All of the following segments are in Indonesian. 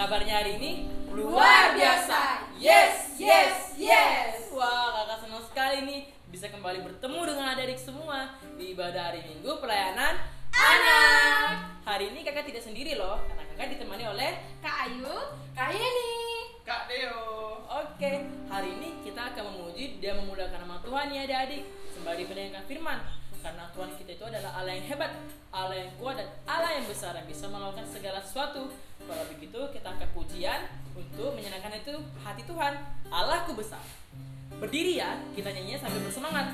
kabarnya hari ini? Luar biasa. Yes, yes, yes. Wah, kakak senang sekali nih bisa kembali bertemu dengan adik-adik semua di ibadah hari Minggu pelayanan anak. Hari ini kakak tidak sendiri loh, karena kakak ditemani oleh Kak Ayu, Kak Yeni, Kak Deo. Oke, hari ini kita akan memuji dan memuliakan nama Tuhan ya adik-adik, sembari mendengarkan firman. Karena Tuhan kita itu adalah Allah yang hebat, Allah yang kuat, dan Allah yang besar yang bisa melakukan segala sesuatu. Kalau begitu kita angkat pujian untuk menyenangkan itu hati Tuhan. Allahku besar. Berdiri ya, kita nyanyinya sambil bersemangat.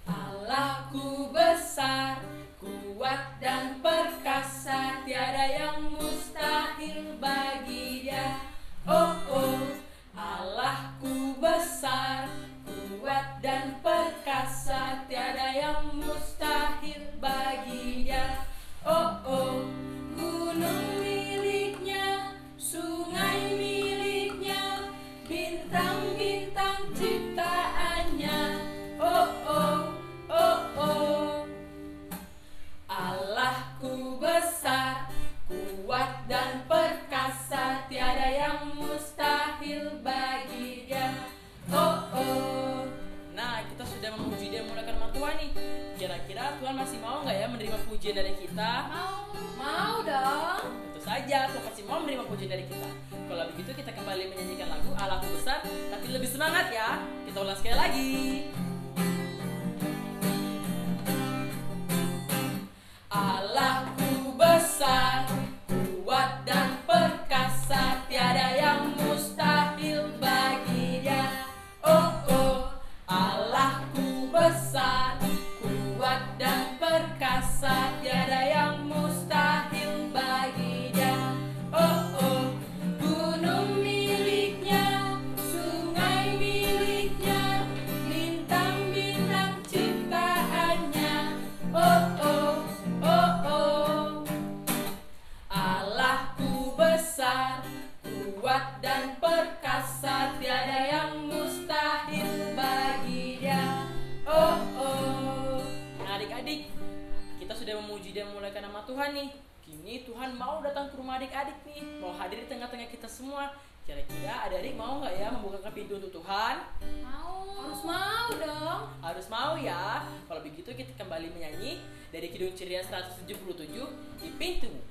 Allahku besar, kuat dan perkasa, tiada yang mustahil bagi Dia. Oh oh, Allahku besar, kuat dan perkasa, tiada yang mustahil bagi Dia. Oh oh, gunung miliknya, sungai miliknya, bintang-bintang ciptaannya. Oh oh, oh oh, Allahku besar, kuat dan perkasa, tiada yang mustahil bagi Dia. Oh oh. Nah, kita sudah memuji dan memuliakan nama Tuhan nih. Kira-kira Tuhan masih mau nggak ya menerima pujian dari kita? mau dong. Tentu saja, Tuhan pasti mau menerima pujian dari kita. Kalau begitu kita kembali menyanyikan lagu Allahku besar, tapi lebih semangat ya. Kita ulang sekali lagi. Allahku besar, kuat dan perkasa, tiada yang mustahil bagi Dia. Oh oh, Allahku besar, kuat dan perkasa, tiada yang mustahil bagi Dia. Oh oh, gunung miliknya, sungai miliknya, bintang-bintang ciptaannya. Oh oh, oh oh, Allahku besar, kuat dan perkasa, tiada yang mustahil bagi Dia. Oh oh. Nah adik-adik, kita sudah memuji dan memuliakan nama Tuhan nih. Kini Tuhan mau datang ke rumah adik-adik nih, mau hadir di tengah-tengah kita semua. Kira-kira adik-adik mau nggak ya membukakan pintu untuk Tuhan? Harus mau dong. Harus mau ya. Kalau begitu kita kembali menyanyi dari Kidung Ceria 177 di pintumu.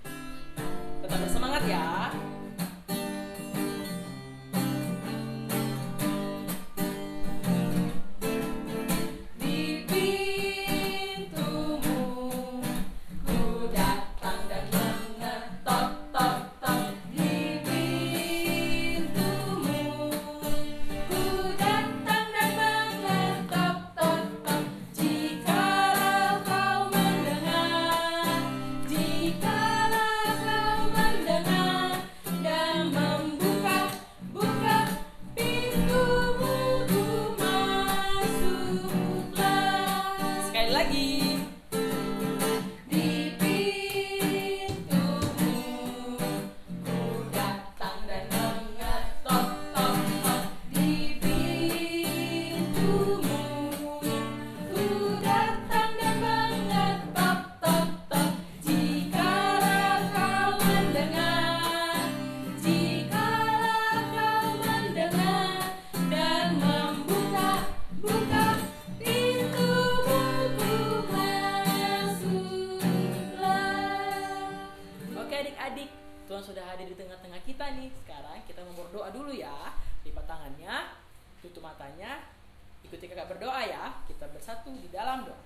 Tetap bersemangat ya. Di pintumu ku datang dan mengetok tok tok. Di pintumu ku datang dan mengetok tok tok. Jikalau kau mendengar, jikalau kau mendengar dan membuka pintumu, ku masuklah. Sekali lagi. Di pintumu ku datang dan mengetok tok tok. Di pintumu ku datang dan mengetok tok tok. Jikalau kau mendengar, jikalau kau mendengar dan membuka pintumu, ku masuklah. Oke adik-adik, Tuhan sudah hadir di tengah-tengah kita nih. Sekarang kita mau berdoa dulu ya. Lipat tangannya, tutup matanya, ikuti kakak berdoa ya. Kita bersatu di dalam doa.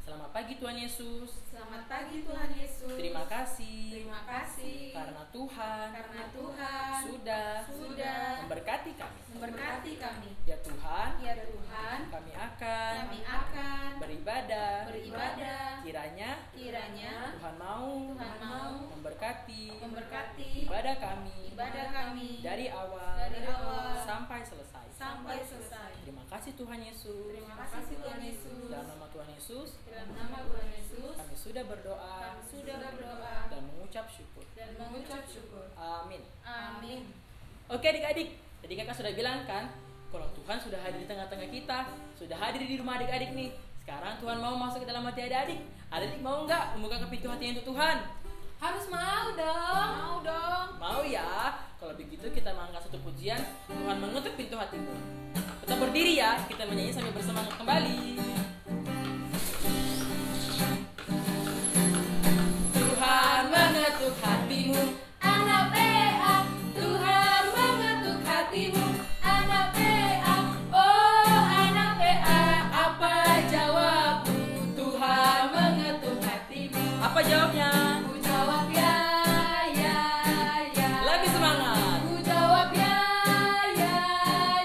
Selamat pagi Tuhan Yesus. Selamat pagi Tuhan Yesus. Terima kasih Terima kasih karena Tuhan sudah memberkati kami. memberkati kami. Ya Tuhan, Ya Tuhan, kami akan akan beribadah. kiranya Tuhan mau memberkati ibadah kami dari awal sampai selesai. Terima kasih Tuhan Yesus. Terima kasih Tuhan Yesus. Dalam nama Tuhan Yesus, Dalam nama Tuhan Yesus, kami sudah berdoa dan mengucap syukur. Amin. Amin. Oke adik-adik, tadi kakak sudah bilang kan, kalau Tuhan sudah hadir di tengah-tengah kita, sudah hadir di rumah adik-adik nih. Sekarang Tuhan mau masuk ke dalam hati adik-adik. Adik mau nggak membuka pintu hatinya untuk Tuhan? Harus mau dong. Mau dong. Mau ya. Kalau begitu kita mengangkat satu pujian, Tuhan mengetuk pintu hatimu. Tetap berdiri ya, kita menyanyi sambil bersemangat kembali. Tuhan mengetuk hatimu, Anak PA, Tuhan mengetuk hatimu. Anak PA, oh anak PA, apa jawabmu? Tuhan mengetuk hatimu. apa jawabnya? Ku jawab ya, ya, ya. Lebih semangat. Ku jawab ya, ya,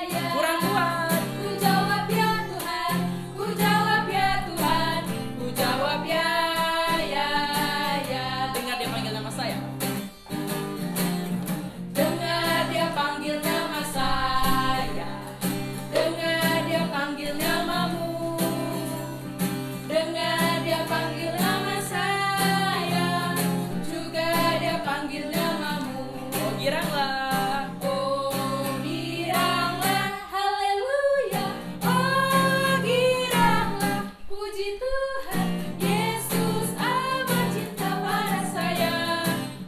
ya. Kurang kuat. Ku jawab ya Tuhan, ku jawab ya Tuhan, ku jawab ya, ya, ya. Dengar dia panggil nama saya. Dengar dia panggil nama saya, dengar dia panggil namamu, dengar dia panggil nama saya, juga dia panggil namamu. Oh giranglah. Oh giranglah, haleluya. Oh giranglah, puji Tuhan. Yesus amat cinta pada saya.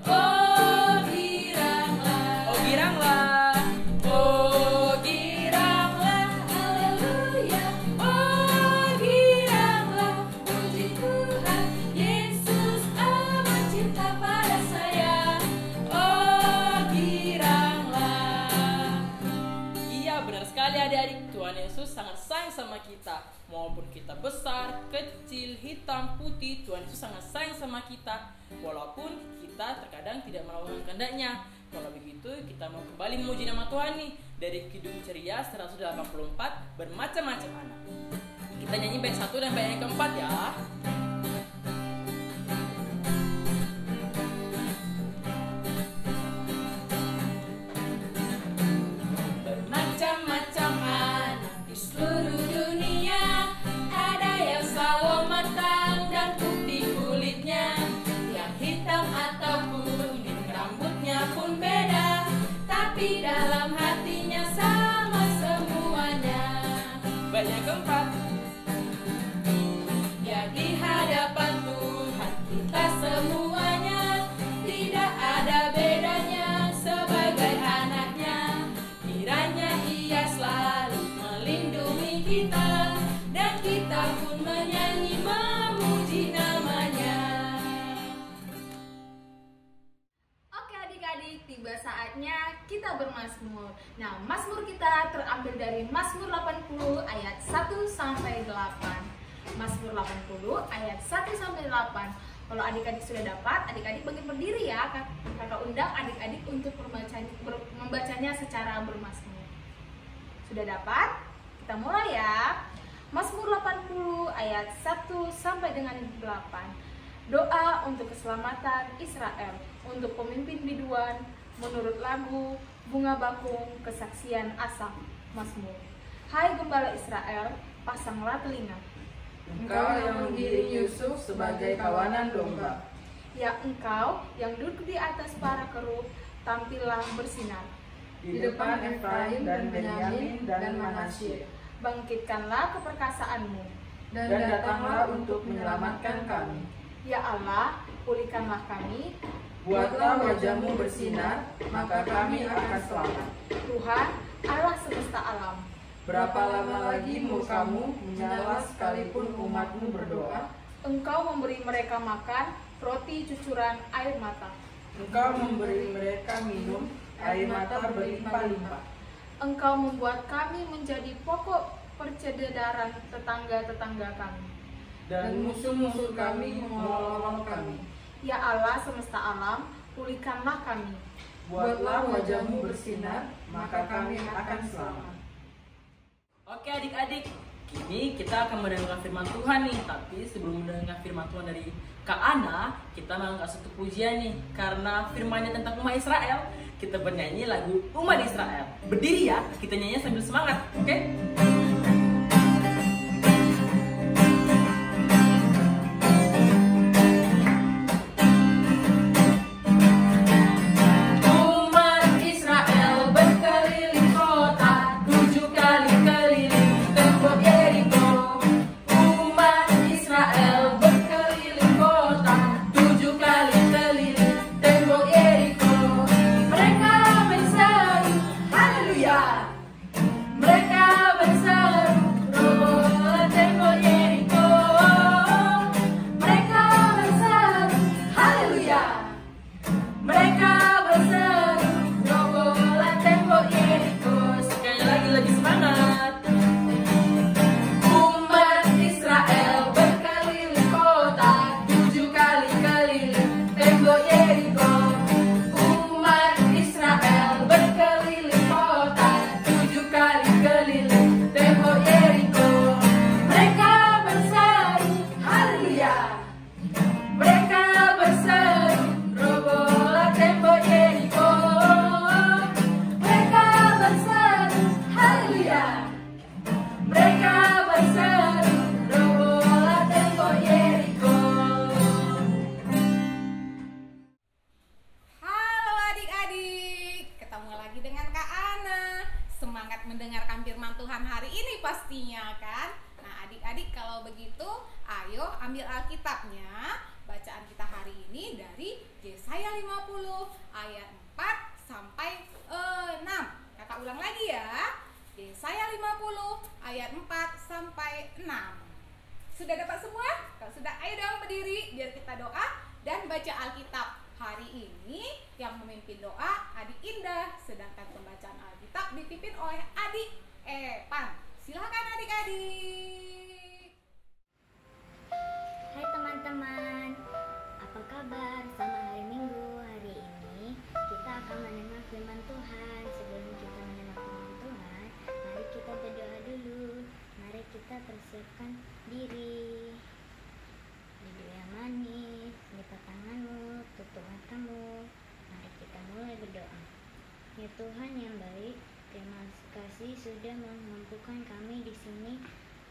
Oh giranglah, Oh giranglah. oh giranglah, haleluya. Oh giranglah, puji Tuhan. Yesus amat cinta pada saya. Oh giranglah. Iya benar sekali adik-adik. Tuhan Yesus sangat sayang sama kita. Maupun kita besar, kecil, hitam, putih, Tuhan Yesus sangat sayang sama kita. Walaupun kita terkadang tidak melakukan kehendaknya. Kalau begitu kita mau kembali memuji nama Tuhan nih. Dari Kidung Ceria 184 bermacam-macam anak. Kita nyanyi bait 1 dan bait yang keempat ya. Bermacam-macam anak di seluruh dunia, ada yang sawo matang dan putih kulitnya, yang hitam atau kuning rambutnya pun beda, tapi dalam hatinya sama semuanya. Bait yang keempat. Ya di hadapan Tuhan kita semuanya tidak ada bedanya sebagai anaknya. Kiranya Ia selalu melindungi kita dan kita pun menyanyi memuji namanya. Oke adik-adik, tiba saatnya kita bermazmur. Nah, mazmur kita terambil dari Mazmur 80 ayat 1 sampai 8. Mazmur 80 ayat 1 sampai 8. Kalau adik-adik sudah dapat, adik-adik bagi berdiri ya. Kakak undang adik-adik untuk membacanya secara bermazmur. Sudah dapat? Kita mulai ya. Mazmur 80 ayat 1 sampai dengan 8. Doa untuk keselamatan Israel, untuk pemimpin biduan, menurut lagu Bunga Bakung Kesaksian Asaf. Mazmur. Hai gembala Israel, pasanglah telinga. Engkau yang menggiring Yusuf sebagai kawanan domba. Ya engkau yang duduk di atas para kerub, tampillah bersinar. Di depan Efraim dan Benyamin dan Manasye. Bangkitkanlah keperkasaanmu. Dan datanglah untuk menyelamatkan kami. Ya Allah, pulihkanlah kami. Buatlah wajahmu bersinar, maka kami akan selamat. Tuhan, Allah semesta alam. Berapa lama lagi murkamu menyala sekalipun umatmu berdoa? Engkau memberi mereka makan roti cucuran air mata. Engkau memberi mereka minum air mata berlimpah-limpah. Engkau membuat kami menjadi pokok percederan tetangga-tetangga kami. Dan musuh-musuh kami mengolok kami. Ya Allah semesta alam, pulihkanlah kami. Buatlah wajahmu bersinar, maka kami akan selamat. Oke adik-adik, kini kita akan mendengarkan firman Tuhan nih. Tapi sebelum mendengarkan firman Tuhan dari Kak Ana, kita mengangkat satu pujian nih. Karena firmannya tentang umat Israel, kita bernyanyi lagu umat Israel. Berdiri ya, kita nyanyi sambil semangat, oke? Umat Israel berkeliling kota, 7 kali keliling tembok Yeriko. Umat hari ini pastinya kan. Nah adik-adik kalau begitu ayo ambil Alkitabnya. Bacaan kita hari ini dari Yesaya 50 ayat 4 sampai 6. Kakak ulang lagi ya. Yesaya 50 ayat 4 sampai 6. Sudah dapat semua? Kalau sudah, ayo dong berdiri biar kita doa dan baca Alkitab. Hari ini yang memimpin doa Adik Indah, sedangkan pembacaan Alkitab dipimpin oleh Adik Epan. Silakan adik-adik. Hai teman-teman, apa kabar? Selamat hari Minggu. Hari ini kita akan mendengar firman Tuhan. Sebelum kita mendengar firman Tuhan, mari kita berdoa dulu. Mari kita persiapkan diri. Duduk yang manis, lipat tanganmu, tutup matamu. Mari kita mulai berdoa. Ya Tuhan yang baik, terima kasih sudah memampukan kami di sini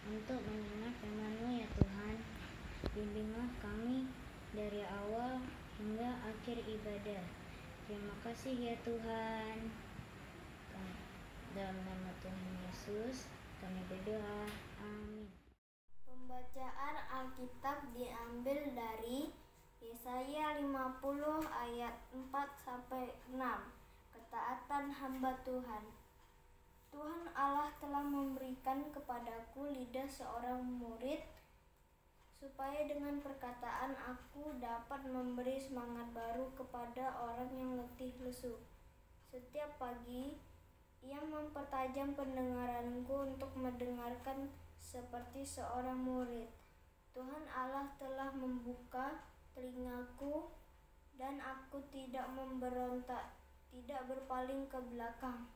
untuk mendengar firman-Mu ya Tuhan. Bimbinglah kami dari awal hingga akhir ibadah. Terima kasih ya Tuhan. Dalam nama Tuhan Yesus kami berdoa. Amin. Pembacaan Alkitab diambil dari Yesaya 50 ayat 4 sampai 6. Ketaatan hamba Tuhan. Tuhan Allah telah memberikan kepadaku lidah seorang murid, supaya dengan perkataan aku dapat memberi semangat baru kepada orang yang letih lesu. Setiap pagi, ia mempertajam pendengaranku untuk mendengarkan seperti seorang murid. Tuhan Allah telah membuka telingaku, dan aku tidak memberontak, tidak berpaling ke belakang.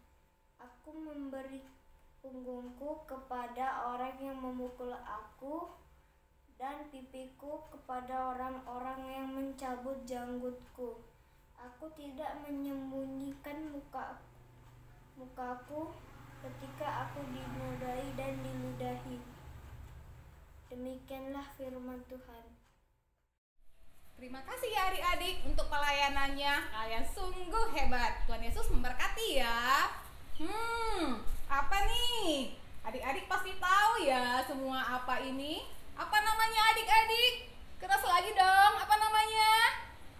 Aku memberi punggungku kepada orang yang memukul aku, dan pipiku kepada orang-orang yang mencabut janggutku. Aku tidak menyembunyikan mukaku ketika aku dinodai dan diludahi. Demikianlah firman Tuhan. Terima kasih ya adik-adik untuk pelayanannya. Kalian sungguh hebat. Tuhan Yesus memberkati ya. Apa nih? Adik-adik pasti tahu ya semua apa ini. Apa namanya adik-adik? Keras lagi dong, apa namanya?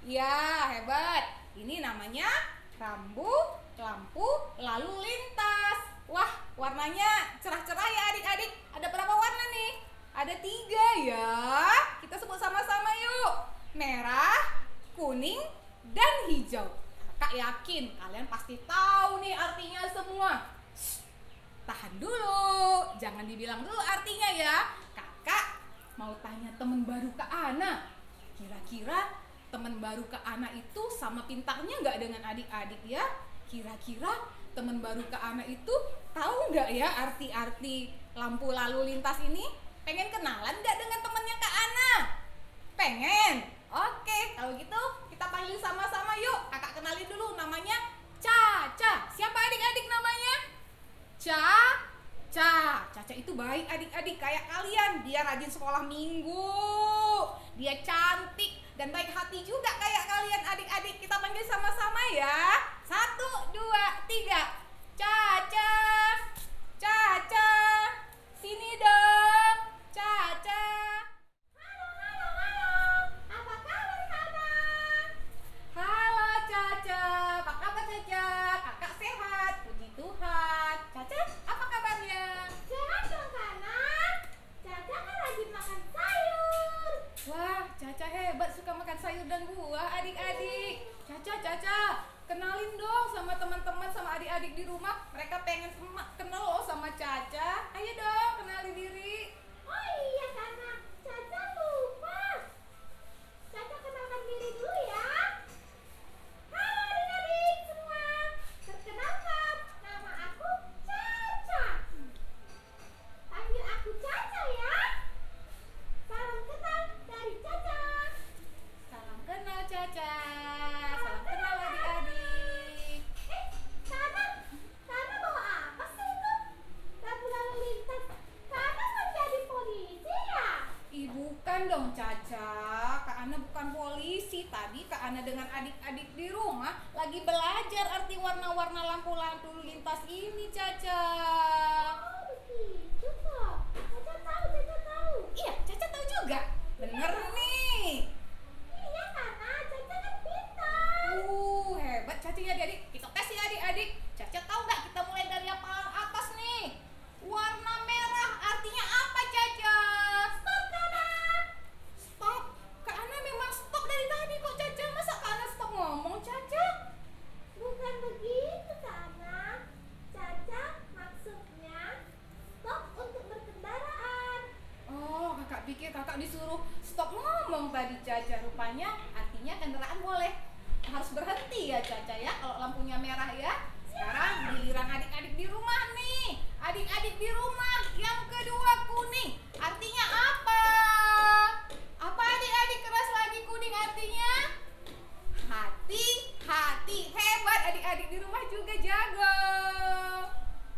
Ya, hebat. Ini namanya rambu lampu lalu lintas. Wah, warnanya cerah-cerah ya adik-adik. Ada berapa warna nih? Ada 3 ya. Kita sebut sama-sama yuk. Merah, kuning, dan hijau. Kakak yakin kalian pasti tahu nih artinya semua. Tahan dulu, jangan dibilang dulu artinya ya. Kakak mau tanya teman baru Kak Ana. Kira-kira teman baru Kak Ana itu sama pintarnya nggak dengan adik-adik ya? Kira-kira teman baru Kak Ana itu tahu nggak ya arti-arti lampu lalu lintas ini? Pengen kenalan nggak dengan temannya Kak Ana? Pengen? Oke, kalau gitu kita panggil sama-sama yuk. Kakak kenalin dulu, namanya Caca. Siapa adik-adik namanya? Caca itu baik adik-adik kayak kalian. Dia rajin sekolah minggu, dia cantik dan baik hati juga kayak kalian adik-adik. Kita panggil sama-sama ya. 1, 2, 3. Caca, sini dong. Caca. Halo. Apa kabar kabar? Halo Caca, apa kabar Caca? Kakak sehat, puji Tuhan. Caca, apa kabarnya? Sehat dong kanan. Caca kan rajin makan sayur. Wah, Caca hebat suka makan sayur dan buah adik-adik. Caca, kenalin dong sama teman-teman, sama adik-adik di rumah. Mereka pengen kenal loh sama Caca. Ayo dong, kenalin diri. Oh iya kanan, Caca lupa. Caca kenalkan diri dulu ya. Halo adik-adik semua. Perkenalkan, nama aku Caca. Panggil aku Caca ya. Salam kenal dari Caca. Salam kenal Caca. Salam kenal adik-adik. Kanan bawa apa sih itu? Lampu lalu lintas. Kanan mau jadi polisi ya? Ih, bukan dong Caca. Kak Ana bukan polisi. Tadi Kak Ana dengan adik-adik di rumah lagi belajar arti warna-warna lampu-lampu lintas ini Caca. Oh begitu. Bener nih. Iya kakak, Caca kan pintar. Hebat Cacanya adik-adik. Kita tes ya adik-adik. Caca tahu nggak kita mulai dari yang paling atas nih? Warna merah artinya apa Caca? Stop kakak. Stop. Kak Ana memang stop dari tadi kok Caca. Masa Kak Ana stop ngomong Caca? Bukan begitu Kana. Caca maksudnya stop untuk berkendaraan. Oh, kakak pikir kakak disuruh stop ngomong tadi Caca. Rupanya artinya kendaraan boleh harus berhenti ya Caca ya kalau lampunya merah ya. Sekarang giliran adik-adik di rumah nih. Adik-adik di rumah yang kedua kuning. Artinya apa? Apa adik-adik keras lagi kuning artinya? Hati, hati. Hebat adik-adik di rumah juga jago.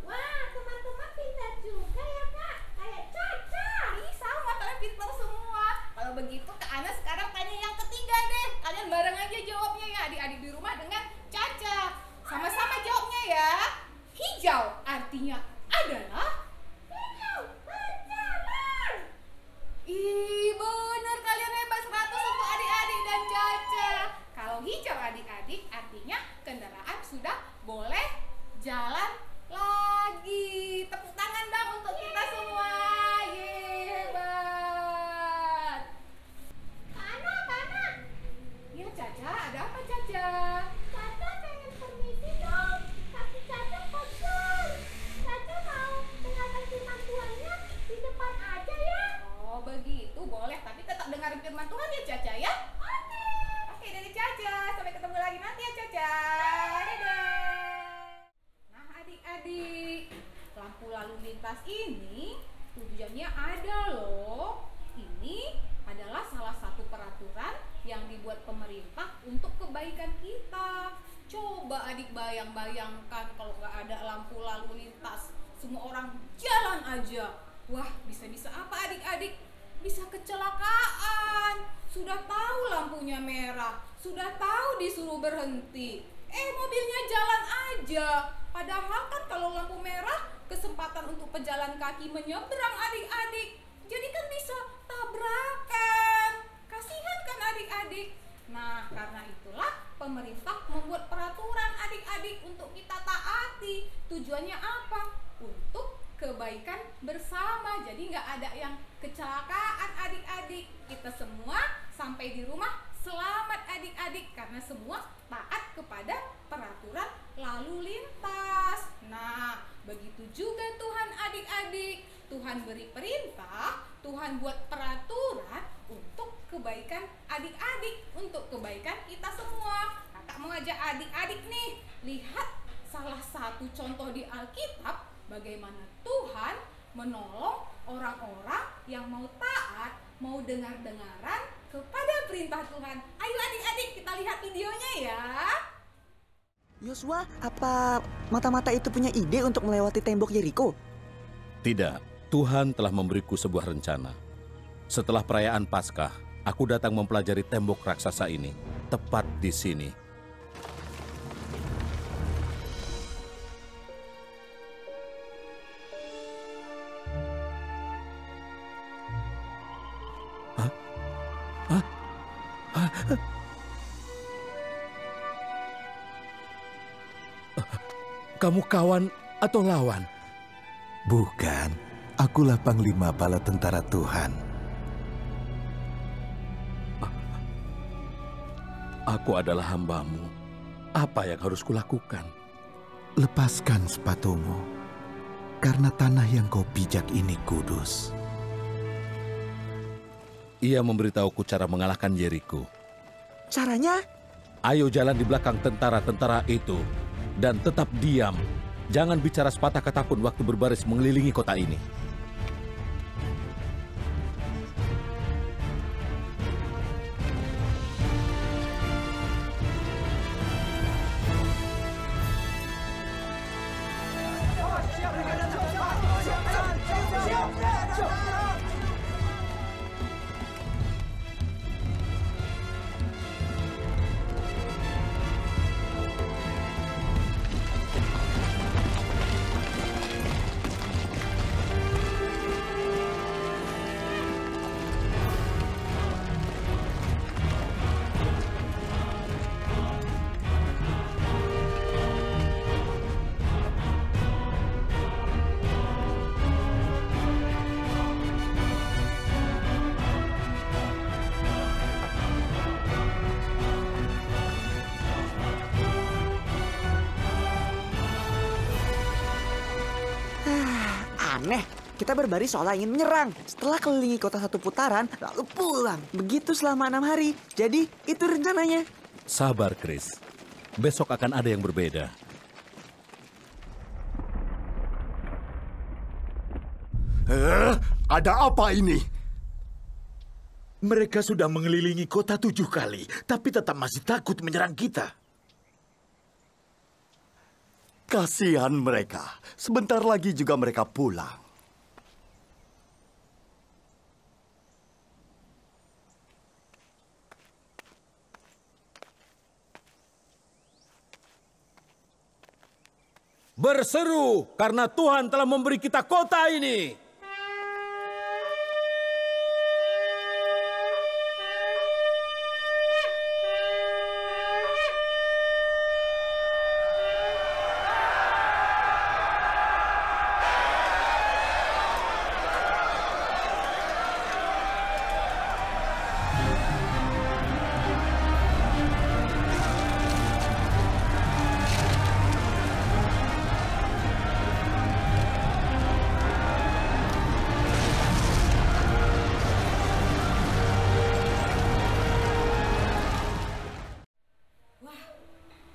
Wah, teman-teman pintar juga ya kak. Kayak Caca. Ih, sama kalian pintar semua. Kalau begitu Kak Ana sekarang tanya yang ketiga deh. Kalian bareng aja jawabnya ya adik-adik di rumah dengan Caca. Sama-sama jawabnya ya. Hijau artinya adalah Hijau berjalan. ih, bener kalian hebat 100 untuk adik-adik dan Caca. Kalau hijau adik-adik artinya kendaraan sudah boleh jalan lagi. Tepuk tangan dong untuk kita semua. Yeay, hebat. Kana. Ya Caca, ada apa Caca? Caca pengen permisi dong. Kaki Caca kotor. Caca mau dengarkan firman Tuhannya di depan aja ya. Oh begitu, boleh. Tapi tetap dengarin firman Tuhan ya Caca ya. Oke, dari Caca. Sampai ketemu lagi nanti ya Caca. Dadah. Nah adik-adik, lampu lalu lintas ini tujuannya ada loh. Ini adalah salah satu peraturan yang dibuat pemerintah untuk kebaikan kita. Coba adik bayang-bayangkan kalau nggak ada lampu lalu lintas, semua orang jalan aja. Wah, bisa-bisa apa adik-adik? Bisa kecelakaan. Sudah tahu lampunya merah, sudah tahu disuruh berhenti. Mobilnya jalan aja. Padahal kan kalau lampu merah, kesempatan untuk pejalan kaki menyeberang adik-adik. Jadi kan bisa tabrakan. Kasihan kan adik-adik. Nah, karena itulah pemerintah membuat peraturan adik-adik untuk kita taati. Tujuannya apa? Untuk kebaikan bersama. Jadi nggak ada yang kecelakaan adik-adik. Kita semua sampai di rumah selamat adik-adik karena semua taat kepada peraturan lalu lintas. Nah, begitu juga Tuhan adik-adik. Tuhan beri perintah, Tuhan buat peraturan untuk kebaikan adik-adik, untuk kebaikan kita semua. Kakak mau ngajak adik-adik nih, lihat salah satu contoh di Alkitab bagaimana Tuhan menolong orang-orang yang mau taat, mau dengar-dengaran kepada perintah Tuhan. Ayo adik-adik kita lihat videonya ya. Yosua, apa mata-mata itu punya ide untuk melewati tembok Yeriko? Tidak, Tuhan telah memberiku sebuah rencana. Setelah perayaan Paskah, aku datang mempelajari tembok raksasa ini, tepat di sini. Hah? Hah? Hah? Kamu kawan atau lawan? Bukan, akulah Panglima Bala Tentara Tuhan. Aku adalah hamba-Mu. Apa yang harus kulakukan? Lepaskan sepatumu, karena tanah yang kau pijak ini kudus. Ia memberitahuku cara mengalahkan Yeriko. Caranya? Ayo jalan di belakang tentara-tentara itu. Dan tetap diam. Jangan bicara sepatah kata pun waktu berbaris mengelilingi kota ini. Aneh, kita berbaris seolah ingin menyerang. Setelah kelilingi kota 1 putaran, lalu pulang. Begitu selama 6 hari. Jadi, itu rencananya. Sabar, Chris. Besok akan ada yang berbeda. Ada apa ini? Mereka sudah mengelilingi kota 7 kali, tapi tetap masih takut menyerang kita. Kasihan mereka. Sebentar lagi juga mereka pulang. Berseru karena Tuhan telah memberi kita kota ini.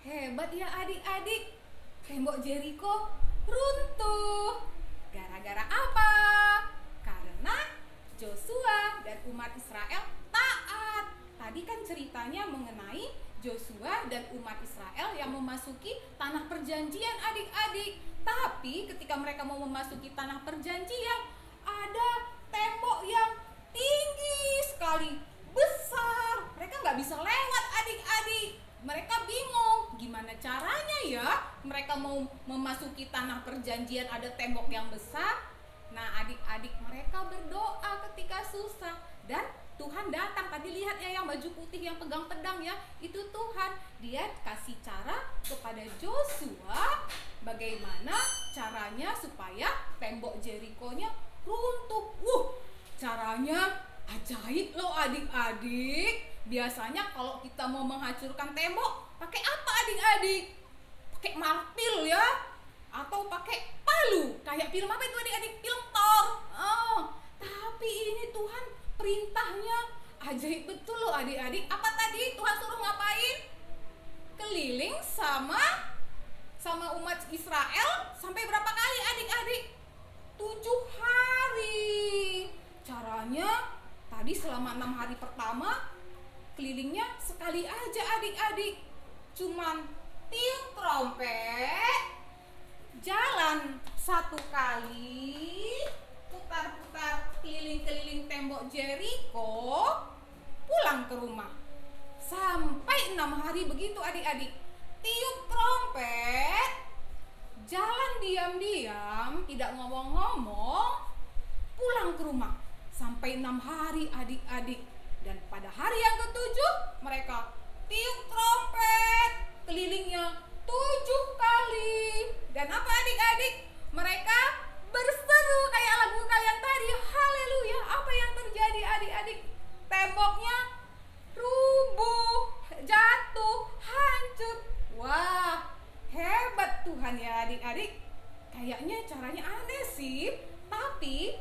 Hebat ya adik-adik, tembok Jericho runtuh. Gara-gara apa? Karena Joshua dan umat Israel taat. Tadi kan ceritanya mengenai Joshua dan umat Israel yang memasuki tanah perjanjian adik-adik. Tapi ketika mereka mau memasuki tanah perjanjian, ada tembok yang tinggi sekali, besar. Mereka nggak bisa lewat adik-adik. Mereka bingung gimana caranya ya mereka mau memasuki tanah perjanjian, ada tembok yang besar. Nah adik-adik mereka berdoa ketika susah dan Tuhan datang. Tadi lihat ya yang baju putih yang pegang pedang ya, itu Tuhan. Dia kasih cara kepada Joshua bagaimana caranya supaya tembok Jericho-nya runtuh. Caranya ajaib loh adik-adik. Biasanya kalau kita mau menghancurkan tembok, pakai apa adik-adik? Pakai martil ya? Atau pakai palu? Kayak film apa itu adik-adik? Film Thor. Tapi ini Tuhan perintahnya ajaib betul loh adik-adik. Apa tadi Tuhan suruh ngapain? Keliling sama umat Israel sampai berapa kali adik-adik? 7 hari. Caranya tadi selama 6 hari pertama kelilingnya sekali aja adik-adik, cuman tiup trompet, jalan 1 kali, putar-putar keliling-keliling tembok Jericho, pulang ke rumah. Sampai 6 hari begitu adik-adik, tiup trompet, jalan diam-diam, tidak ngomong-ngomong, pulang ke rumah. Sampai 6 hari adik-adik. Dan pada hari yang ke-7 mereka tiup trompet kelilingnya 7 kali. Dan apa adik-adik? Mereka berseru kayak lagu kalian tadi. Haleluya. Apa yang terjadi adik-adik? Temboknya rubuh, jatuh, hancur. Wah, hebat Tuhan ya adik-adik. Kayaknya caranya aneh sih. Tapi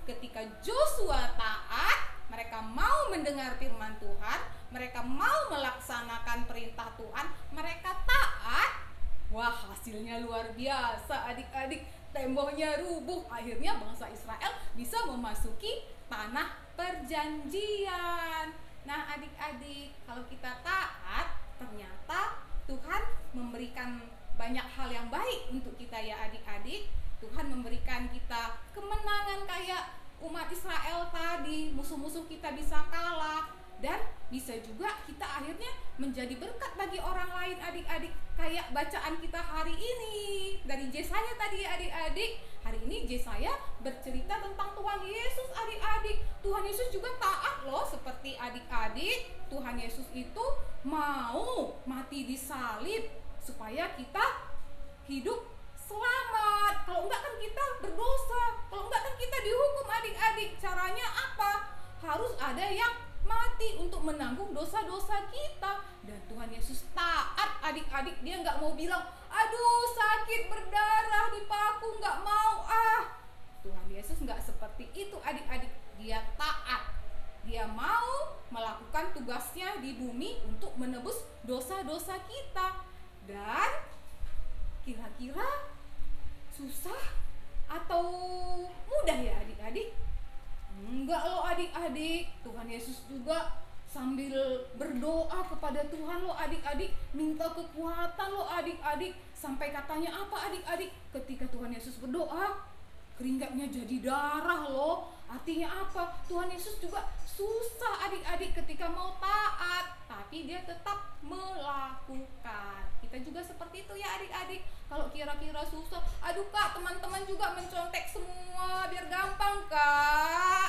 ketika Joshua taat, mereka mau mendengar firman Tuhan, mereka mau melaksanakan perintah Tuhan, mereka taat. Wah, hasilnya luar biasa adik-adik. Temboknya rubuh, akhirnya bangsa Israel bisa memasuki tanah perjanjian. Nah adik-adik, kalau kita taat, ternyata Tuhan memberikan banyak hal yang baik untuk kita ya adik-adik. Tuhan memberikan kita kemenangan kayak umat Israel tadi, musuh-musuh kita bisa kalah. Dan bisa juga kita akhirnya menjadi berkat bagi orang lain adik-adik. Kayak bacaan kita hari ini dari Yesaya tadi adik-adik. Hari ini Yesaya bercerita tentang Tuhan Yesus adik-adik. Tuhan Yesus juga taat loh seperti adik-adik. Tuhan Yesus itu mau mati di salib supaya kita hidup selamat. Kalau enggak kan kita berdosa. Kalau enggak kan kita dihukum adik-adik. Caranya apa? Harus ada yang mati untuk menanggung dosa-dosa kita. Dan Tuhan Yesus taat adik-adik, dia nggak mau bilang, aduh sakit berdarah di paku, nggak mau Tuhan Yesus nggak seperti itu adik-adik. Dia taat, dia mau melakukan tugasnya di bumi untuk menebus dosa-dosa kita. Dan kira-kira susah atau mudah ya adik-adik? Enggak loh adik-adik. Tuhan Yesus juga sambil berdoa kepada Tuhan loh adik-adik, minta kekuatan loh adik-adik. Sampai katanya apa adik-adik? Ketika Tuhan Yesus berdoa, keringatnya jadi darah loh. Artinya apa? Tuhan Yesus juga susah adik-adik ketika mau taat, tapi dia tetap melakukan. Kita juga seperti itu ya adik-adik. Kalau kira-kira susah, aduh kak, teman-teman juga mencontek semua biar gampang kak.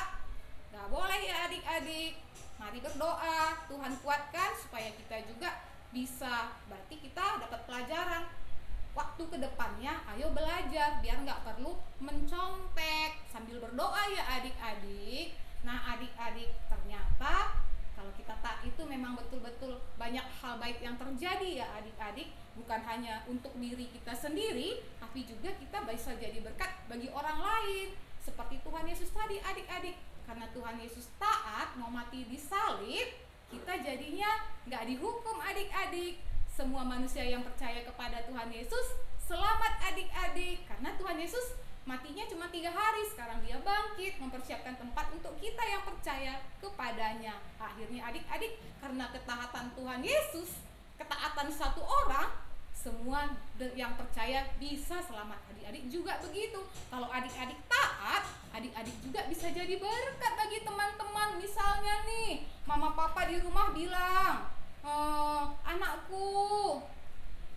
Gak boleh ya adik-adik. Mari berdoa, Tuhan kuatkan supaya kita juga bisa. Berarti kita dapat pelajaran. Waktu kedepannya ayo belajar biar nggak perlu mencontek, sambil berdoa ya adik-adik. Nah adik-adik, ternyata kalau kita taat itu memang betul-betul banyak hal baik yang terjadi ya adik-adik. Bukan hanya untuk diri kita sendiri, tapi juga kita bisa jadi berkat bagi orang lain. Seperti Tuhan Yesus tadi adik-adik. Karena Tuhan Yesus taat mau mati di salib, kita jadinya nggak dihukum adik-adik. Semua manusia yang percaya kepada Tuhan Yesus selamat adik-adik. Karena Tuhan Yesus matinya cuma 3 hari, sekarang dia bangkit mempersiapkan tempat untuk kita yang percaya kepadanya. Akhirnya adik-adik, karena ketaatan Tuhan Yesus, ketaatan satu orang, semua yang percaya bisa selamat. Adik-adik juga begitu. Kalau adik-adik taat, adik-adik juga bisa jadi berkat bagi teman-teman. Misalnya nih, mama papa di rumah bilang, anakku,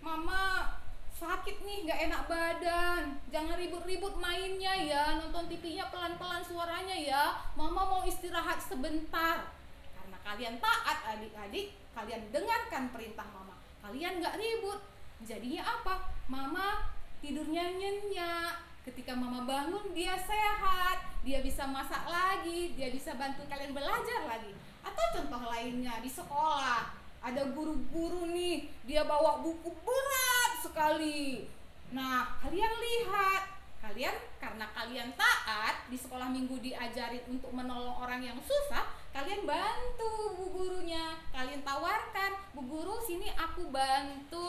mama sakit nih, gak enak badan, jangan ribut-ribut mainnya ya, nonton TV-nya pelan-pelan suaranya ya, mama mau istirahat sebentar. Karena kalian taat adik-adik, kalian dengarkan perintah mama, kalian gak ribut. Jadinya apa? Mama tidurnya nyenyak. Ketika mama bangun dia sehat, dia bisa masak lagi, dia bisa bantu kalian belajar lagi. Atau contoh lainnya di sekolah, ada guru-guru nih, dia bawa buku berat sekali. Nah, kalian lihat, kalian karena kalian taat, di sekolah minggu diajarin untuk menolong orang yang susah, kalian bantu bu gurunya, kalian tawarkan, bu guru sini aku bantu.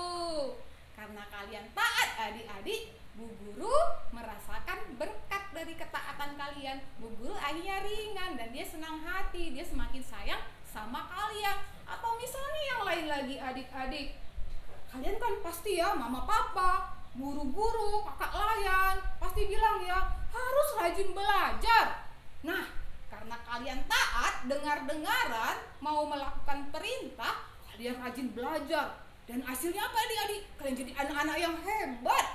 Karena kalian taat adik-adik, bu guru merasakan berkat dari ketaatan kalian. Bu guru akhirnya ringan dan dia senang hati, dia semakin sayang sama kalian. Atau misalnya yang lain lagi adik-adik, kalian kan pasti ya mama papa, guru-guru, kakak layan pasti bilang ya harus rajin belajar. Nah, karena kalian taat, dengar-dengaran, mau melakukan perintah, kalian rajin belajar. Dan hasilnya apa adik-adik? Kalian jadi anak-anak yang hebat.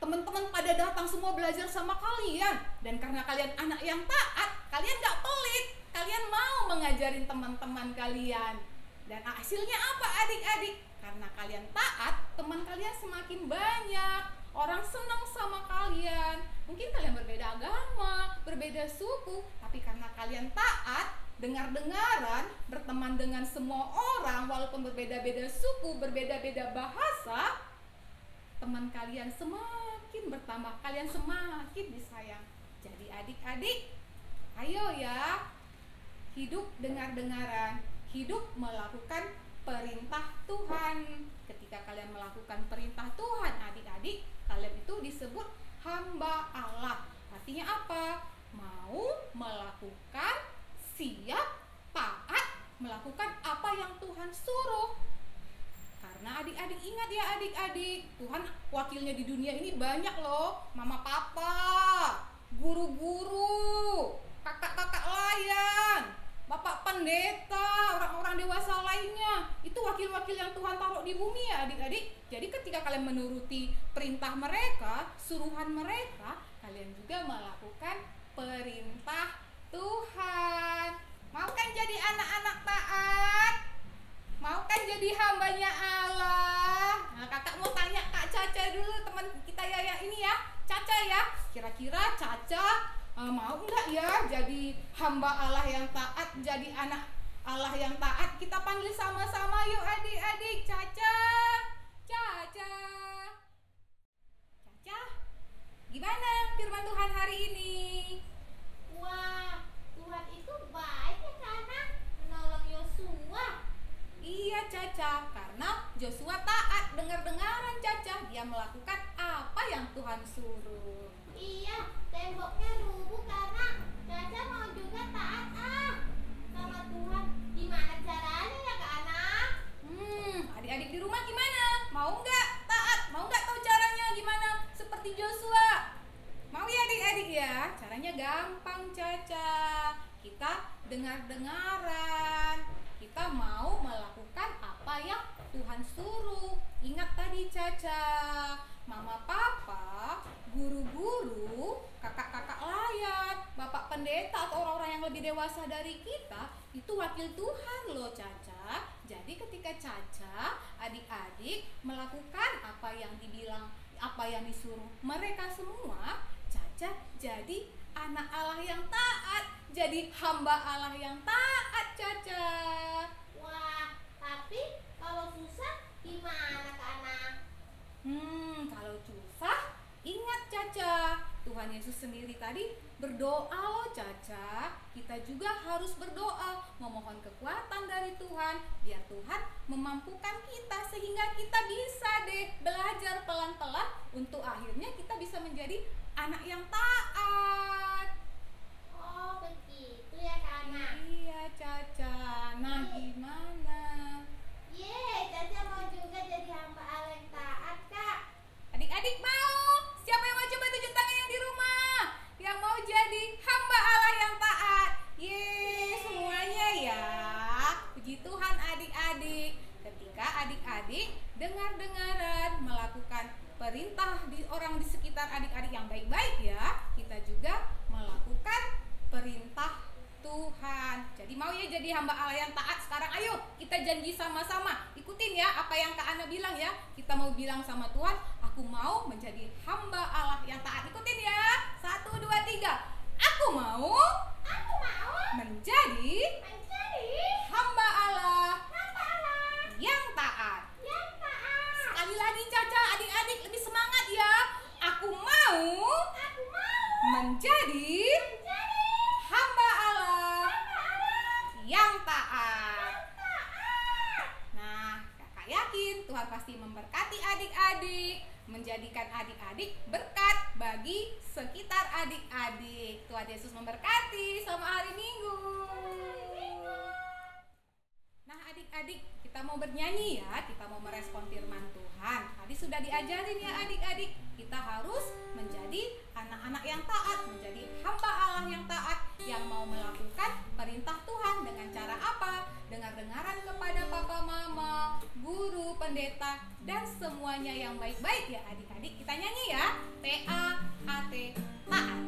Teman-teman pada datang semua belajar sama kalian. Dan karena kalian anak yang taat, kalian gak pelit, kalian mau mengajarin teman-teman kalian. Dan hasilnya apa adik-adik? Karena kalian taat, teman kalian semakin banyak. Orang senang sama kalian. Mungkin kalian berbeda agama, berbeda suku, tapi karena kalian taat, dengar-dengaran, berteman dengan semua orang, walaupun berbeda-beda suku, berbeda-beda bahasa, teman kalian semakin bertambah, kalian semakin disayang. Jadi adik-adik, ayo ya, hidup dengar-dengaran, hidup melakukan perintah Tuhan. Ketika kalian melakukan perintah Tuhan adik-adik, kalian itu disebut hamba Allah. Artinya apa? Mau melakukan, siap, taat, melakukan apa yang Tuhan suruh. Karena adik-adik ingat ya adik-adik, Tuhan wakilnya di dunia ini banyak loh. Mama papa, guru-guru, kakak-kakak layan, bapak pendeta, orang-orang dewasa lainnya. Itu wakil-wakil yang Tuhan taruh di bumi ya adik-adik. Jadi ketika kalian menuruti perintah mereka, suruhan mereka, kalian juga melakukan perintah Tuhan. Mau kan jadi anak-anak taat? Mau kan jadi hambanya Allah? Nah, kakak mau tanya Kak Caca dulu, teman kita ya ini ya, Caca ya. Kira-kira Caca mau nggak ya jadi hamba Allah yang taat, jadi anak Allah yang taat? Kita panggil sama-sama yuk adik-adik. Caca, firman Tuhan hari ini? Wah, Tuhan itu baik ya karena menolong Yosua. Iya Caca, karena Joshua taat dengar-dengaran Caca. Dia melakukan apa yang Tuhan suruh. Iya, temboknya rubuh karena Caca mau juga taat sama Tuhan. Gimana caranya ya Kak Ana? Adik-adik di rumah gimana? Mau nggak taat? Mau nggak tahu caranya gimana? Seperti Joshua. Mau ya adik-adik ya? Caranya gampang Caca. Kita dengar-dengaran. Kita mau melakukan apa yang Tuhan suruh. Ingat tadi Caca, mama papa, guru-guru, kakak-kakak layan, bapak pendeta atau orang-orang yang lebih dewasa dari kita itu wakil Tuhan loh Caca. Jadi ketika Caca, adik-adik melakukan apa yang dibilang, apa yang disuruh mereka semua, Caca jadi anak Allah yang taat, jadi hamba Allah yang taat Caca. Wah, tapi kalau susah gimana Kak Ana? Kalau susah, ingat Caca, Tuhan Yesus sendiri tadi berdoa loh Caca. Kita juga harus berdoa, memohon kekuatan dari Tuhan, biar Tuhan memampukan kita sehingga kita bisa deh belajar pelan-pelan untuk akhirnya kita bisa menjadi anak yang taat. Oh, begitu ya Kak Ana? Iya Caca. Nah gimana? Caca mau juga jadi hamba Allah yang taat Kak. Adik-adik mau? Siapa yang mau coba tunjuk tangan yang di rumah? Yang mau jadi hamba Allah yang taat? Semuanya ya. Puji Tuhan adik-adik. Ketika adik-adik dengar-dengaran melakukan perintah di orang di sekitar adik-adik yang baik-baik ya, kita juga melakukan perintah Tuhan. Jadi mau ya jadi hamba Allah yang taat? Sekarang ayo kita janji sama-sama. Ikutin ya apa yang Kak Ana bilang ya. Kita mau bilang sama Tuhan, aku mau menjadi hamba Allah yang taat. Ikutin ya. 1, 2, 3. Aku mau menjadi hamba Allah yang taat. Sekali lagi Caca, adik-adik lebih semangat ya. Aku mau menjadi hamba Allah yang taat. Nah, kakak yakin Tuhan pasti memberkati adik-adik, menjadikan adik-adik berkat bagi sekitar adik-adik. Tuhan Yesus memberkati. Selamat hari Minggu. Nah adik-adik, kita mau bernyanyi ya. Kita mau merespon firman Tuhan. Tadi sudah diajarin ya adik-adik, kita harus menjadi anak-anak yang taat, menjadi hamba Allah yang taat, yang mau melakukan perintah Tuhan dengan cara apa? Dengar-dengaran kepada papa mama, guru, pendeta, dan semuanya yang baik-baik ya adik-adik. Kita nyanyi ya. T-A-A-T, taat.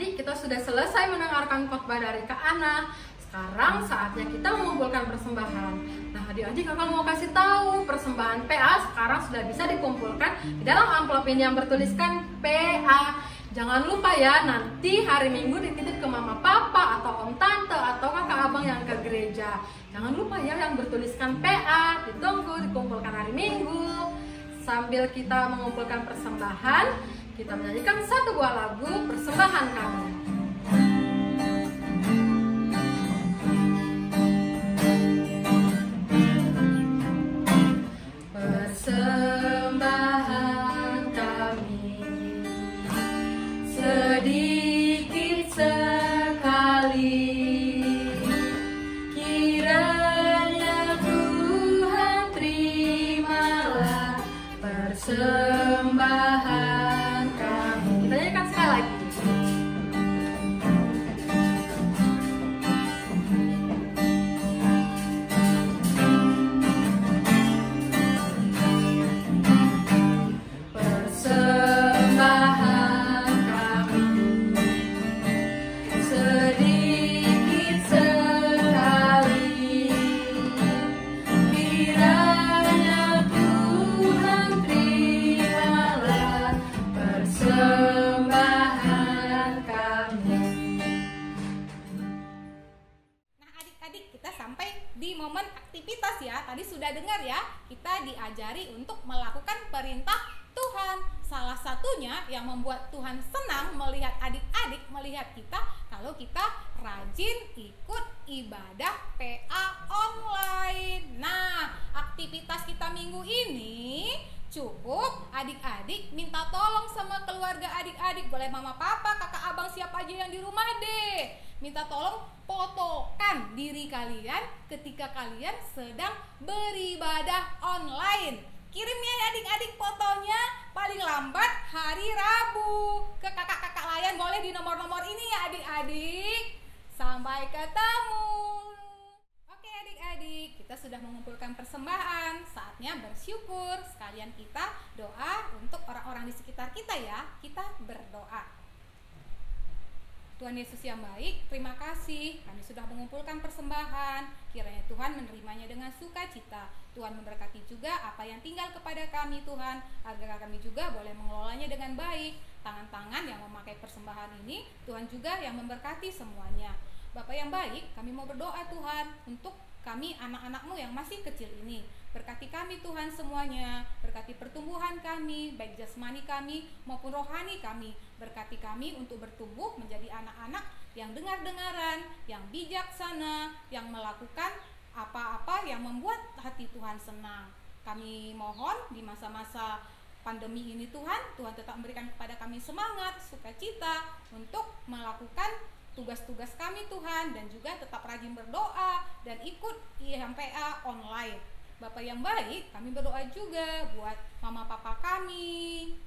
Kita sudah selesai mendengarkan khotbah dari Kak Ana. Sekarang saatnya kita mengumpulkan persembahan. Nah, adik-adik kakak mau kasih tahu persembahan PA sekarang sudah bisa dikumpulkan di dalam amplop ini yang bertuliskan PA. Jangan lupa ya, nanti hari Minggu dititip ke mama papa atau om tante atau kakak abang yang ke gereja. Jangan lupa ya yang bertuliskan PA. Ditunggu dikumpulkan hari Minggu. Sambil kita mengumpulkan persembahan, kita menyanyikan satu buah lagu persembahan kami. Persembahan kami sedikit sekali, kiranya Tuhan terimalah persembahan kita sampai di momen aktivitas ya. Tadi sudah dengar ya, kita diajari untuk melakukan perintah Tuhan. Salah satunya yang membuat Tuhan senang melihat adik-adik, melihat kita kalau kita rajin ikut ibadah PA online. Nah, aktivitas kita minggu ini cukup adik-adik minta tolong sama keluarga adik-adik. Boleh mama, papa, kakak, abang, siapa aja yang di rumah deh. Minta tolong fotokan diri kalian ketika kalian sedang beribadah online. Kirim ya adik-adik fotonya paling lambat hari Rabu ke kakak-kakak layan. Boleh di nomor-nomor ini ya adik-adik. Sampai ketemu. Oke adik-adik, kita sudah mengumpulkan persembahan. Saatnya bersyukur. Sekalian kita doa untuk orang-orang di sekitar kita ya. Kita berdoa. Tuhan Yesus yang baik, terima kasih kami sudah mengumpulkan persembahan. Kiranya Tuhan menerimanya dengan sukacita. Tuhan memberkati juga apa yang tinggal kepada kami Tuhan, agar kami juga boleh mengelolanya dengan baik. Tangan-tangan yang memakai persembahan ini, Tuhan juga yang memberkati semuanya. Bapak yang baik, kami mau berdoa Tuhan untuk kami anak-anak-Mu yang masih kecil ini. Berkati kami Tuhan semuanya, berkati pertumbuhan kami, baik jasmani kami maupun rohani kami. Berkati kami untuk bertumbuh menjadi anak-anak yang dengar-dengaran, yang bijaksana, yang melakukan apa-apa yang membuat hati Tuhan senang. Kami mohon di masa-masa pandemi ini Tuhan tetap memberikan kepada kami semangat, sukacita untuk melakukan tugas-tugas kami Tuhan, dan juga tetap rajin berdoa dan ikut IMPA online. Bapak yang baik, kami berdoa juga buat mama papa kami,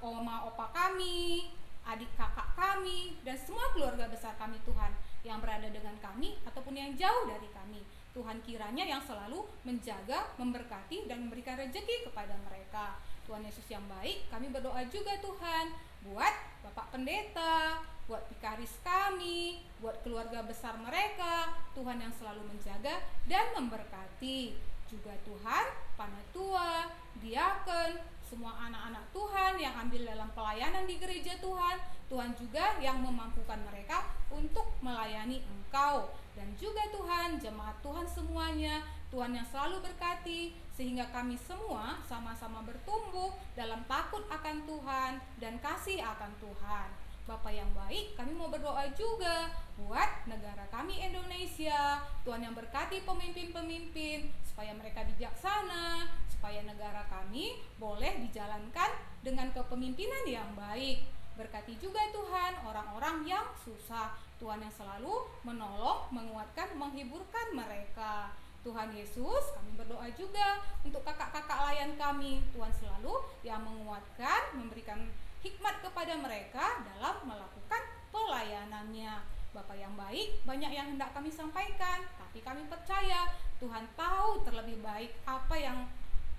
oma opa kami, adik kakak kami, dan semua keluarga besar kami Tuhan, yang berada dengan kami ataupun yang jauh dari kami. Tuhan kiranya yang selalu menjaga, memberkati, dan memberikan rezeki kepada mereka. Tuhan Yesus yang baik, kami berdoa juga Tuhan buat Bapak Pendeta, buat vikaris kami, buat keluarga besar mereka. Tuhan yang selalu menjaga dan memberkati. Juga Tuhan, panatua, diaken, semua anak-anak Tuhan yang ambil dalam pelayanan di gereja Tuhan. Tuhan juga yang memampukan mereka untuk melayani Engkau. Dan juga Tuhan, jemaat Tuhan semuanya, Tuhan yang selalu berkati, sehingga kami semua sama-sama bertumbuh dalam takut akan Tuhan dan kasih akan Tuhan. Bapak yang baik, kami mau berdoa juga buat negara kami Indonesia. Tuhan yang berkati pemimpin-pemimpin supaya mereka bijaksana, supaya negara kami boleh dijalankan dengan kepemimpinan yang baik. Berkati juga Tuhan orang-orang yang susah. Tuhan yang selalu menolong, menguatkan, menghiburkan mereka. Tuhan Yesus, kami berdoa juga untuk kakak-kakak layan kami. Tuhan selalu yang menguatkan, memberikan hikmat kepada mereka dalam melakukan pelayanannya. Bapak yang baik, banyak yang hendak kami sampaikan, tapi kami percaya Tuhan tahu terlebih baik apa yang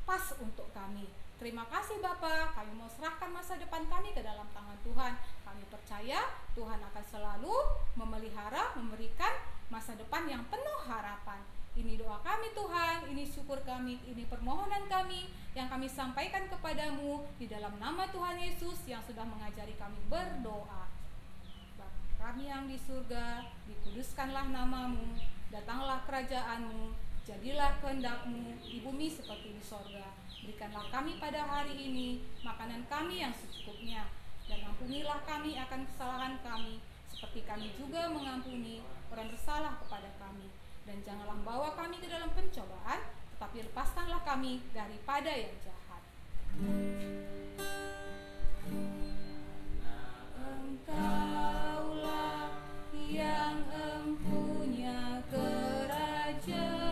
pas untuk kami. Terima kasih Bapak, kami mau serahkan masa depan kami ke dalam tangan Tuhan. Kami percaya Tuhan akan selalu memelihara, memberikan masa depan yang penuh harapan. Ini doa kami Tuhan, ini syukur kami, ini permohonan kami yang kami sampaikan kepadamu di dalam nama Tuhan Yesus yang sudah mengajari kami berdoa. Bapa kami yang di surga, dikuduskanlah namamu, datanglah kerajaanmu, jadilah kehendak-Mu di bumi seperti di sorga. Berikanlah kami pada hari ini makanan kami yang secukupnya, dan ampunilah kami akan kesalahan kami, seperti kami juga mengampuni orang bersalah kepada kami. Dan janganlah membawa kami ke dalam pencobaan, tetapi lepaskanlah kami daripada yang jahat. Engkaulah yang empunya kerajaan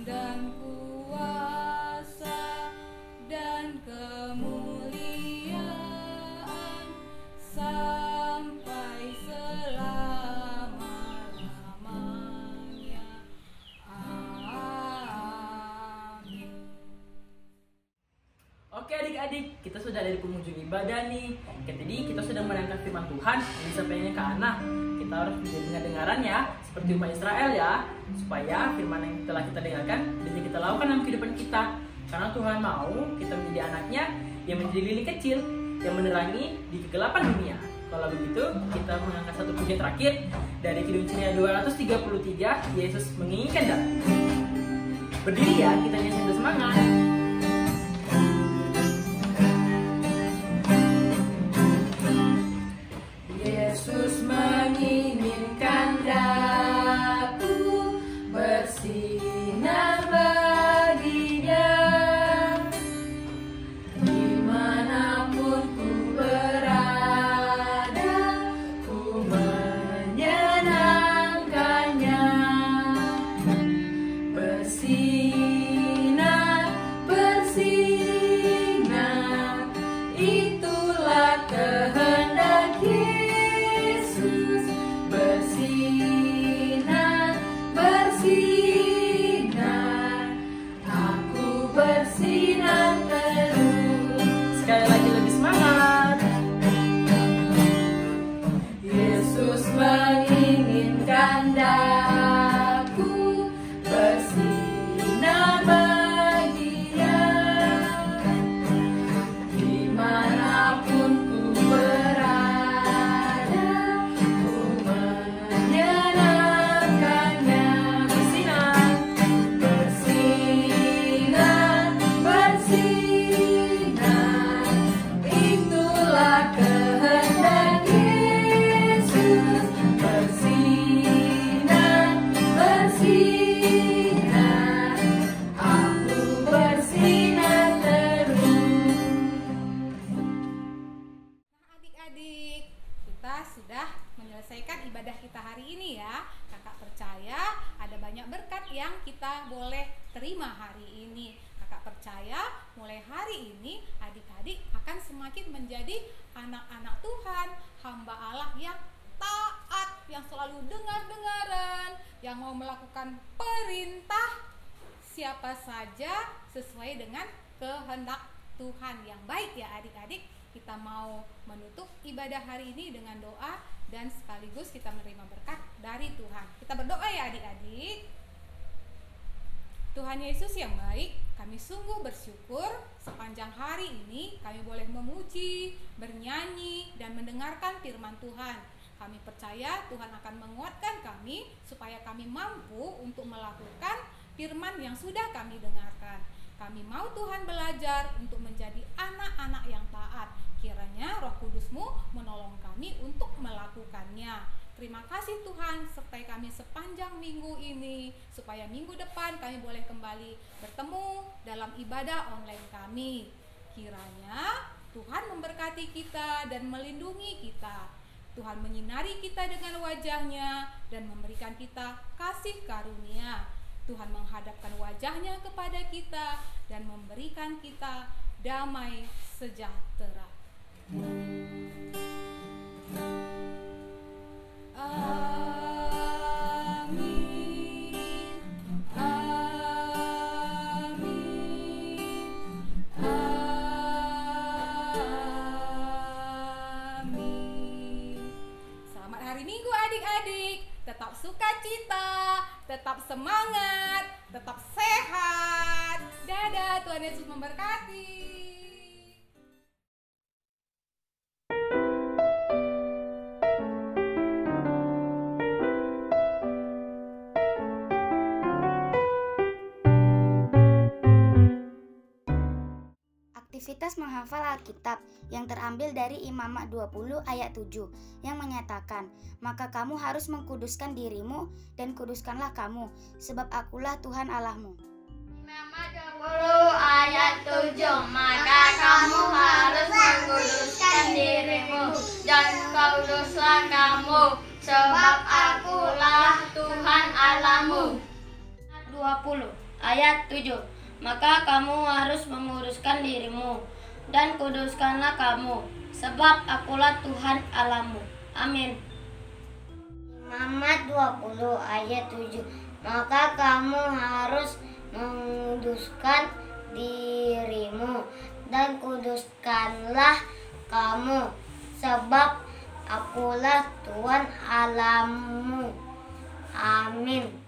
dan kuasa dan kemuliaan sampai selama-lamanya. Amin. Oke adik-adik, kita sudah ada di penghujung ibadah nih. Jadi kita sudah mendengar firman Tuhan yang disampaikannya ke anak. Kita harus mendengar-dengaran ya, seperti umat Israel ya, supaya firman yang telah kita dengarkan bisa kita lakukan dalam kehidupan kita. Karena Tuhan mau kita menjadi anaknya yang menjadi lilin kecil yang menerangi di kegelapan dunia. Kalau begitu, kita mengangkat satu pujian terakhir dari Kidung Ceria 233, Yesus menginginkan datang. Berdiri ya, kita nyanyi bersemangat. Yesus menginginkan daku bersinar baginya, dimanapun ku berada, ku menyenangkannya. Bersinar, bersinar, itulah kehendak Yesus. Bersinar, bersinar, aku bersinar terus. Sekali lagi lebih semangat. Yesus menginginkan daku bersinar baginya, dimanapun ku berada, ku menyenangkannya. Bersinar, bersinar, bersinar, itulah kehendak Yesus. Bersinar, bersinar, aku bersinar terus. Nah, adik-adik, kita sudah menyelesaikan ibadah kita hari ini ya. Kakak percaya ada banyak berkat yang kita boleh terima hari ini. Kakak percaya mulai hari ini adik-adik akan semakin menjadi anak-anak Tuhan, hamba Allah yang taat, yang selalu dengar-dengaran, yang mau melakukan perintah siapa saja sesuai dengan kehendak Tuhan yang baik ya adik-adik. Kita mau menutup ibadah hari ini dengan doa dan sekaligus kita menerima berkat dari Tuhan. Kita berdoa ya adik-adik. Tuhan Yesus yang baik, kami sungguh bersyukur sepanjang hari ini kami boleh memuji, bernyanyi, dan mendengarkan firman Tuhan. Kami percaya Tuhan akan menguatkan kami supaya kami mampu untuk melakukan firman yang sudah kami dengarkan. Kami mau Tuhan belajar untuk menjadi anak-anak yang taat. Kiranya Roh Kudus-Mu menolong kami untuk melakukannya. Terima kasih Tuhan, sertai kami sepanjang minggu ini, supaya minggu depan kami boleh kembali bertemu dalam ibadah online kami. Kiranya Tuhan memberkati kita dan melindungi kita. Tuhan menyinari kita dengan wajah-Nya dan memberikan kita kasih karunia. Tuhan menghadapkan wajah-Nya kepada kita dan memberikan kita damai sejahtera. Amin. Amin. Amin. Selamat hari Minggu adik-adik. Tetap sukacita, tetap semangat, tetap sehat. Dadah, Tuhan Yesus memberkati. Aktivitas menghafal Alkitab yang terambil dari Imamat 20 ayat 7 yang menyatakan, maka kamu harus mengkuduskan dirimu dan kuduskanlah kamu, sebab akulah Tuhan Allahmu. Imamat 20 ayat 7, maka kamu harus mengkuduskan dirimu dan kuduslah kamu, sebab akulah Tuhan Allahmu. 20 ayat 7, maka kamu harus menguruskan dirimu dan kuduskanlah kamu, sebab akulah Tuhan Allahmu. Amin. Imamat 20 ayat 7, maka kamu harus menguduskan dirimu dan kuduskanlah kamu, sebab akulah Tuhan Allahmu. Amin.